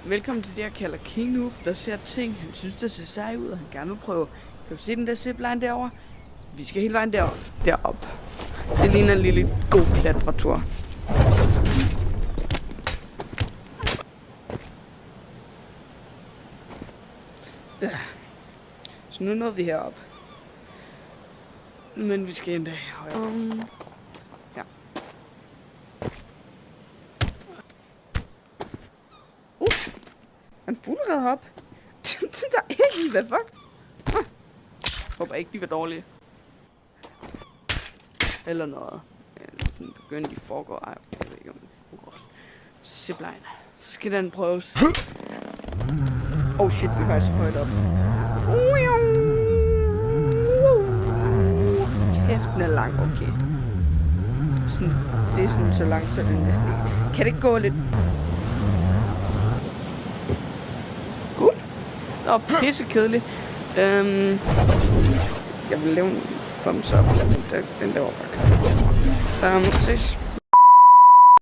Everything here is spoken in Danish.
Velkommen til det, jeg kalder King Noob, der ser ting, han synes, der ser sej ud, og han gerne vil prøve. Kan du se den der zipline derovre? Vi skal hele vejen derop. Det ligner en lille god klatretur. Ja. Så nu nåede vi herop. Men vi skal endda højere. Ja. En fugleret hop. Der er ikke, hvad fuck? Håber ikke, de var dårlige. Eller noget. Den begyndte i forgår. Ej, jeg ved ikke, om den foregår. Zipline. Så skal den prøves. Oh shit, vi er faktisk højt op. Kæft, den er lang, okay. Sådan, det er sådan så langt, så det er næsten ikke. Kan det ikke gå lidt? Cool. Nå, pissekedeligt. Jeg vil lave en thumbs up. Den der var bare ses.